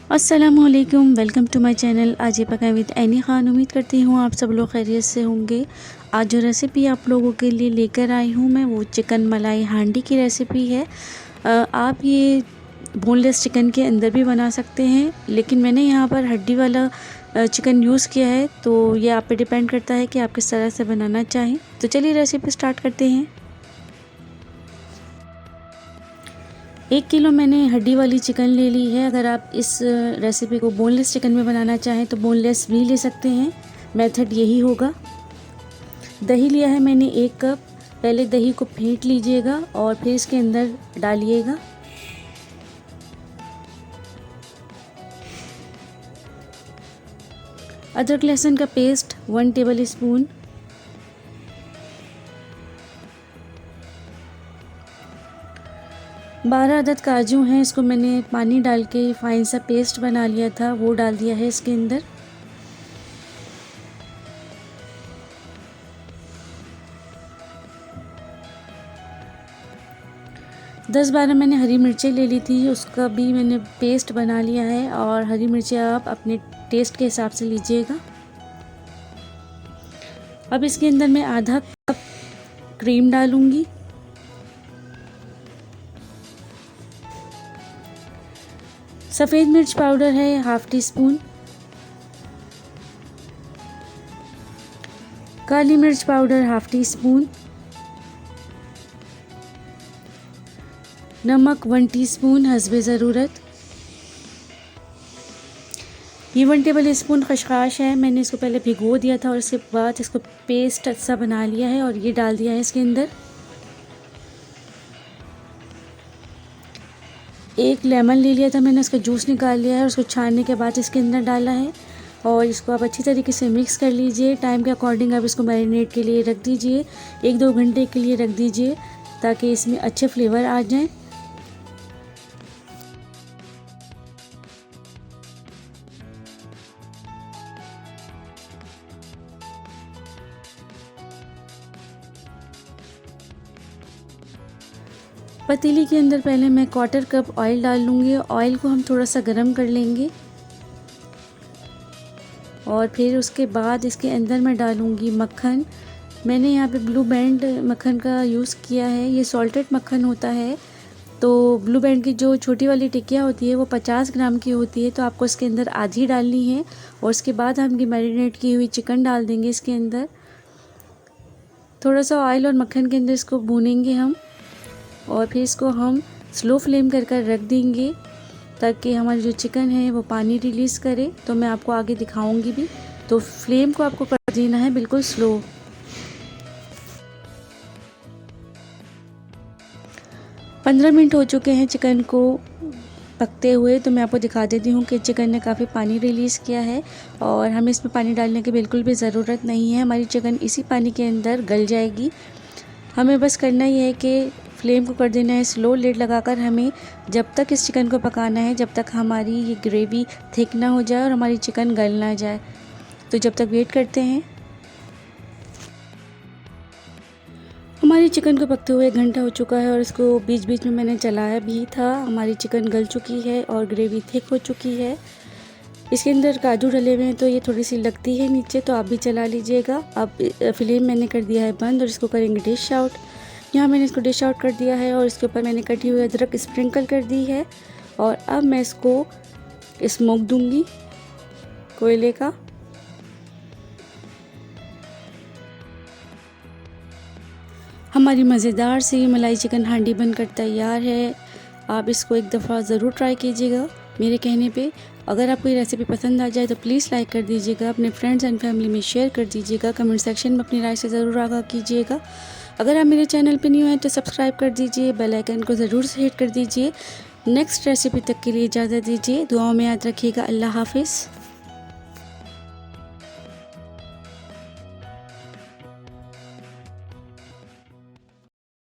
अस्सलामुअलैकुम, welcome to my channel आज ये पका विद एनी खान। उम्मीद करती हूँ आप सब लोग खैरियत से होंगे। आज जो रेसिपी आप लोगों के लिए लेकर आई हूँ मैं, वो चिकन मलाई हांडी की रेसिपी है। आप ये बोनलेस चिकन के अंदर भी बना सकते हैं, लेकिन मैंने यहाँ पर हड्डी वाला चिकन यूज़ किया है, तो ये आप पे डिपेंड करता है कि आप किस तरह से बनाना चाहें। तो चलिए रेसिपी स्टार्ट करते हैं। 1 किलो मैंने हड्डी वाली चिकन ले ली है। अगर आप इस रेसिपी को बोनलेस चिकन में बनाना चाहें तो बोनलेस भी ले सकते हैं, मेथड यही होगा। दही लिया है मैंने 1 कप। पहले दही को फेंट लीजिएगा और फिर इसके अंदर डालिएगा। अदरक लहसुन का पेस्ट 1 टेबल स्पून। बारह अदद काजू हैं, इसको मैंने पानी डाल के फाइन सा पेस्ट बना लिया था, वो डाल दिया है इसके अंदर। दस 12 मैंने हरी मिर्चें ले ली थी, उसका भी मैंने पेस्ट बना लिया है। और हरी मिर्चें आप अपने टेस्ट के हिसाब से लीजिएगा। अब इसके अंदर मैं आधा कप क्रीम डालूंगी। सफ़ेद मिर्च पाउडर है 1/2 टीस्पून। काली मिर्च पाउडर 1/2 टीस्पून। नमक 1 टीस्पून हस्बे ज़रूरत। ये 1 टेबल स्पून खसखस है, मैंने इसको पहले भिगो दिया था और उसके बाद इसको पेस्ट अच्छा बना लिया है और ये डाल दिया है इसके अंदर। 1 लेमन ले लिया था मैंने, उसका जूस निकाल लिया है और उसको छानने के बाद इसके अंदर डाला है। और इसको आप अच्छी तरीके से मिक्स कर लीजिए। टाइम के अकॉर्डिंग आप इसको मैरिनेट के लिए रख दीजिए, 1-2 घंटे के लिए रख दीजिए ताकि इसमें अच्छे फ्लेवर आ जाएं। पतीली के अंदर पहले मैं 1/4 कप ऑयल डाल लूँगी। ऑयल को हम थोड़ा सा गर्म कर लेंगे और फिर उसके बाद इसके अंदर मैं डालूँगी मक्खन। मैंने यहाँ पे ब्लू बैंड मक्खन का यूज़ किया है, ये सॉल्टेड मक्खन होता है। तो ब्लू बैंड की जो छोटी वाली टिक्कियाँ होती है वो 50 ग्राम की होती है, तो आपको इसके अंदर आधी डालनी है। और उसके बाद हम ये मैरिनेट की हुई चिकन डाल देंगे इसके अंदर। थोड़ा सा ऑयल और मक्खन के अंदर इसको भूनेंगे हम और फिर इसको हम स्लो फ्लेम कर कर रख देंगे ताकि हमारी जो चिकन है वो पानी रिलीज़ करे। तो मैं आपको आगे दिखाऊंगी भी, तो फ्लेम को आपको कर देना है बिल्कुल स्लो। 15 मिनट हो चुके हैं चिकन को पकते हुए, तो मैं आपको दिखा देती हूँ कि चिकन ने काफ़ी पानी रिलीज़ किया है और हमें इसमें पानी डालने की बिल्कुल भी ज़रूरत नहीं है। हमारी चिकन इसी पानी के अंदर गल जाएगी। हमें बस करना ही है कि फ्लेम को कर देना है स्लो, लिड लगाकर हमें जब तक इस चिकन को पकाना है जब तक हमारी ये ग्रेवी थिक ना हो जाए और हमारी चिकन गल ना जाए। तो जब तक वेट करते हैं। हमारी चिकन को पकते हुए 1 घंटा हो चुका है और इसको बीच बीच में मैंने चलाया भी था। हमारी चिकन गल चुकी है और ग्रेवी थिक हो चुकी है। इसके अंदर काजू डले हुए हैं तो ये थोड़ी सी लगती है नीचे, तो आप भी चला लीजिएगा। अब फ्लेम मैंने कर दिया है बंद और इसको करेंगे डिश आउट। यहाँ मैंने इसको डिश आउट कर दिया है और इसके ऊपर मैंने कटी हुई अदरक स्प्रिंकल कर दी है। और अब मैं इसको स्मोक दूंगी कोयले का। हमारी मज़ेदार सी मलाई चिकन हांडी बनकर तैयार है। आप इसको एक दफ़ा ज़रूर ट्राई कीजिएगा मेरे कहने पे। अगर आपको ये रेसिपी पसंद आ जाए तो प्लीज़ लाइक कर दीजिएगा, अपने फ्रेंड्स एंड फैमिली में शेयर कर दीजिएगा, कमेंट सेक्शन में अपनी राय से ज़रूर आगाह कीजिएगा। अगर आप मेरे चैनल पे न्यू हैं तो सब्सक्राइब कर दीजिए, बेल आइकन को ज़रूर से हिट कर दीजिए। नेक्स्ट रेसिपी तक के लिए इजाज़त दीजिए, दुआओं में याद रखिएगा। अल्लाह हाफिज़।